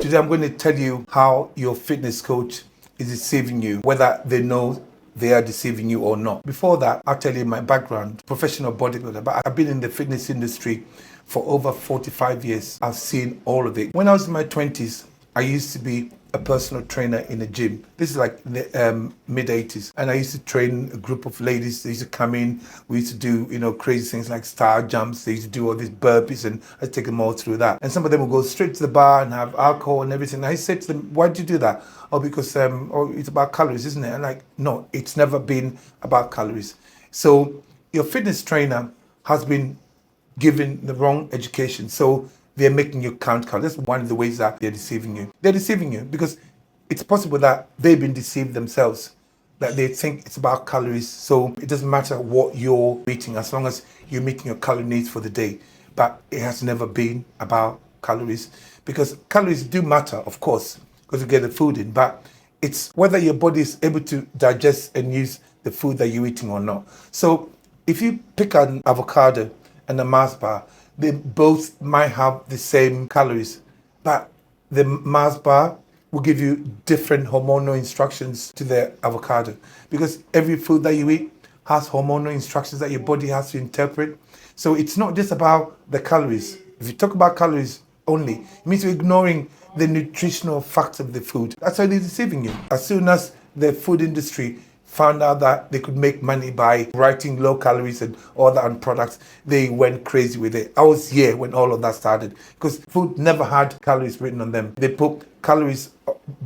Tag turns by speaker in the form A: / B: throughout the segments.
A: Today I'm going to tell you how your fitness coach is deceiving you, whether they know they are deceiving you or not. Before that, I'll tell you my background, professional bodybuilder, but I've been in the fitness industry for over 45 years. I've seen all of it. When I was in my 20s, I used to be a personal trainer in a gym. This is like the mid 80s. And I used to train a group of ladies. They used to come in. We used to do, crazy things like star jumps. They used to do all these burpees, and I'd take them all through that. And some of them would go straight to the bar and have alcohol and everything. And I said to them, why did you do that? Oh, because it's about calories, isn't it? And like, no, it's never been about calories. So your fitness trainer has been given the wrong education. So they're making you count calories. That's one of the ways that they're deceiving you. They're deceiving you because it's possible that they've been deceived themselves, that they think it's about calories. So it doesn't matter what you're eating as long as you're meeting your calorie needs for the day. But it has never been about calories, because calories do matter, of course, because you get the food in, but it's whether your body is able to digest and use the food that you're eating or not. So if you pick an avocado and a Mars bar, they both might have the same calories, but the Mars bar will give you different hormonal instructions to the avocado, because every food that you eat has hormonal instructions that your body has to interpret. So it's not just about the calories. If you talk about calories only, it means you're ignoring the nutritional facts of the food. That's why they're deceiving you. As soon as the food industry found out that they could make money by writing low calories and all that on products, they went crazy with it. I was here when all of that started, because food never had calories written on them. They put calories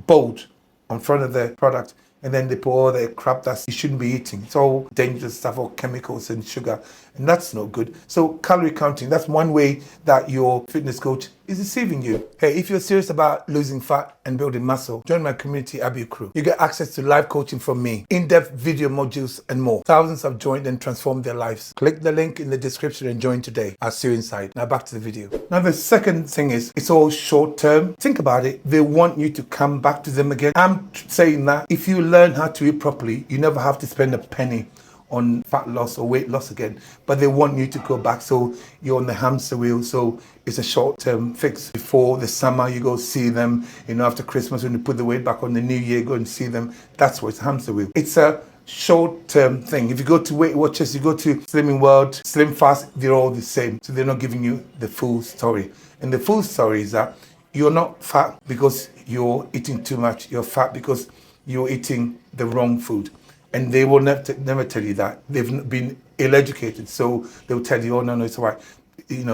A: bold on front of the product, and then they put all the crap that you shouldn't be eating. It's all dangerous stuff, all chemicals and sugar, and that's not good. So calorie counting, that's one way that your fitness coach is deceiving you. Hey, if you're serious about losing fat and building muscle, join my community, Abu Crew. You get access to live coaching from me, in-depth video modules and more. Thousands have joined and transformed their lives. Click the link in the description and join today. I'll see you inside. Now back to the video. Now the second thing is, it's all short term. Think about it. They want you to come back to them again. I'm saying that if you learn how to eat properly, you never have to spend a penny on fat loss or weight loss again, but they want you to go back, so you're on the hamster wheel. So it's a short-term fix. Before the summer, you go see them, after Christmas, when you put the weight back on, the new year, go and see them. That's what it's a hamster wheel. It's a short-term thing. If you go to Weight Watchers, you go to Slimming World, Slim Fast, they're all the same. So they're not giving you the full story. And the full story is that you're not fat because you're eating too much. You're fat because you're eating the wrong food. And they will never tell you that. They've been ill-educated. So they'll tell you, oh, no, it's all right.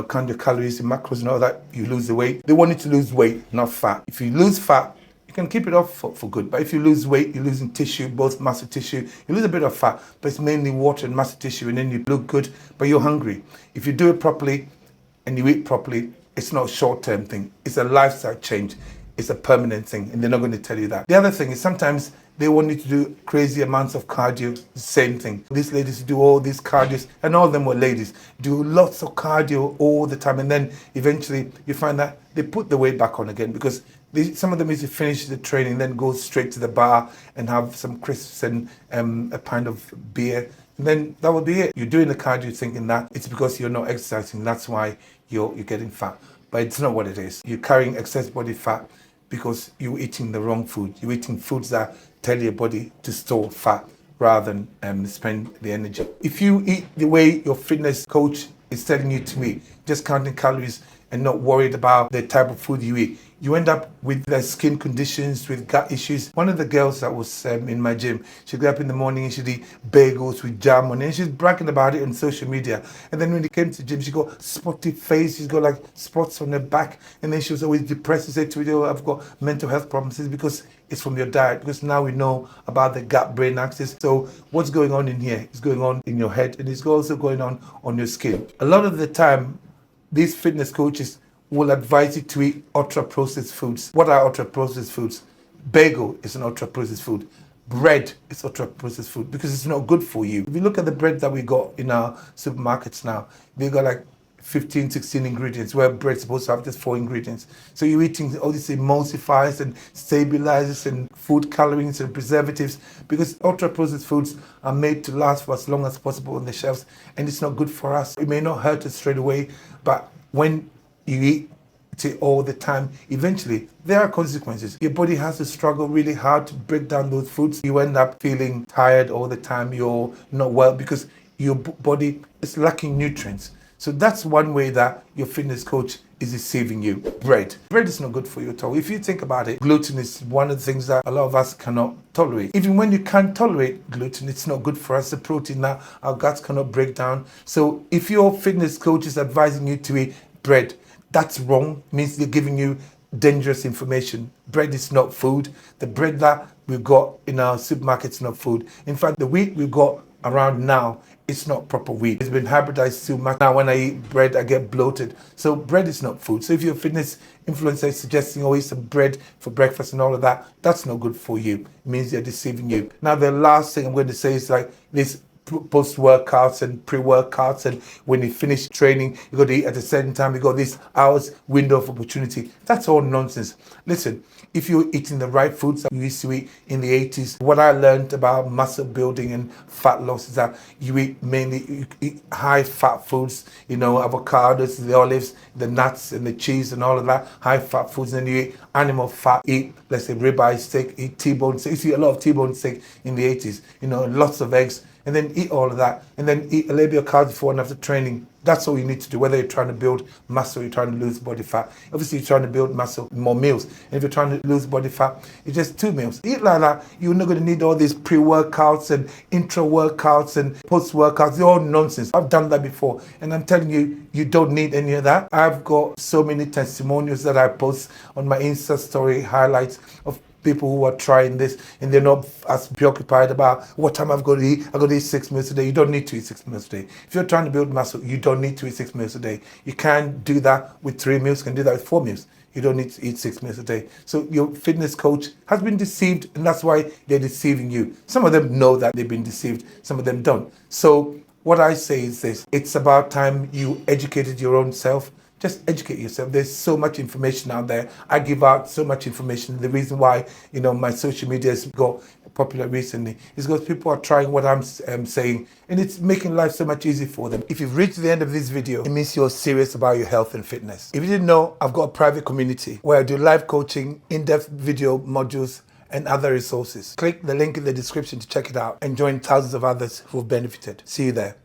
A: Count your calories, the macros and all that, you lose the weight. They want you to lose weight, not fat. If you lose fat, you can keep it off for good. But if you lose weight, you're losing tissue, both muscle tissue. You lose a bit of fat, but it's mainly water and muscle tissue, and then you look good, but you're hungry. If you do it properly and you eat properly, it's not a short-term thing. It's a lifestyle change. It's a permanent thing, and they're not going to tell you that. The other thing is, sometimes they want you to do crazy amounts of cardio. Same thing. These ladies do all these cardios, and all of them were ladies, do lots of cardio all the time, and then eventually you find that they put the weight back on again, because some of them used to finish the training, then go straight to the bar and have some crisps and a pint of beer, and then that would be it. You're doing the cardio thinking that it's because you're not exercising, that's why you're getting fat. But it's not what it is. You're carrying excess body fat because you're eating the wrong food. You're eating foods that tell your body to store fat rather than spend the energy. If you eat the way your fitness coach is telling you to eat, just counting calories and not worried about the type of food you eat, you end up with skin conditions, with gut issues. One of the girls that was in my gym, she'd get up in the morning and she'd eat bagels with jam on it, and she's bragging about it on social media. And then when she came to the gym, she got spotty face, she's got like spots on her back, and then she was always depressed. She said to me, oh, I've got mental health problems. It's because it's from your diet, because now we know about the gut-brain axis. So what's going on in here is going on in your head, and it's also going on your skin. A lot of the time, these fitness coaches will advise you to eat ultra-processed foods. What are ultra-processed foods? Bagel is an ultra-processed food. Bread is ultra-processed food because it's not good for you. If you look at the bread that we got in our supermarkets now, they got like 15, 16 ingredients, where bread's supposed to have just 4 ingredients. So you're eating all these emulsifiers and stabilizers and food colorings and preservatives, because ultra-processed foods are made to last for as long as possible on the shelves, and it's not good for us. It may not hurt us straight away, but when you eat it all the time, eventually there are consequences. Your body has to struggle really hard to break down those foods. You end up feeling tired all the time. You're not well because your body is lacking nutrients. So that's one way that your fitness coach is deceiving you. Bread is not good for you at all. If you think about it, gluten is one of the things that a lot of us cannot tolerate. Even when you can't tolerate gluten, it's not good for us. The protein that our guts cannot break down. So if your fitness coach is advising you to eat bread, that's wrong. It means they're giving you dangerous information. Bread is not food. The bread that we've got in our supermarkets is not food. In fact, the wheat we've got around now, it's not proper wheat. It's been hybridized too much. Now when I eat bread, I get bloated. So bread is not food. So if your fitness influencer is suggesting always some bread for breakfast and all of that, that's not good for you. It means they're deceiving you. Now the last thing I'm going to say is like this post-workouts and pre-workouts, and when you finish training you got to eat at a certain time, you got this hours window of opportunity. That's all nonsense. Listen, if you're eating the right foods that you used to eat in the 80s, what I learned about muscle building and fat loss is that you eat high fat foods, avocados, the olives, the nuts and the cheese and all of that, high fat foods. And then you eat animal fat, eat, let's say, ribeye steak, eat T-bone steak. You see a lot of T-bone steak in the 80s, lots of eggs, and then eat all of that, and then eat a little bit of carbs before and after training. That's all you need to do, whether you're trying to build muscle or you're trying to lose body fat. Obviously, you're trying to build muscle, more meals. And if you're trying to lose body fat, it's just 2 meals. Eat like that, you're not going to need all these pre-workouts and intra-workouts and post-workouts. They're all nonsense. I've done that before, and I'm telling you, you don't need any of that. I've got so many testimonials that I post on my Insta story highlights of people who are trying this, and they're not as preoccupied about what time I've got to eat. I've got to eat 6 meals a day. You don't need to eat 6 meals a day. If you're trying to build muscle, you don't need to eat 6 meals a day. You can do that with 3 meals, you can do that with 4 meals. You don't need to eat 6 meals a day. So your fitness coach has been deceived, and that's why they're deceiving you. Some of them know that they've been deceived, some of them don't. So what I say is this: it's about time you educated your own self. Just educate yourself. There's so much information out there. I give out so much information. The reason why, my social media has got popular recently is because people are trying what I'm saying, and it's making life so much easier for them. If you've reached the end of this video, it means you're serious about your health and fitness. If you didn't know, I've got a private community where I do live coaching, in-depth video modules, and other resources. Click the link in the description to check it out and join thousands of others who've benefited. See you there.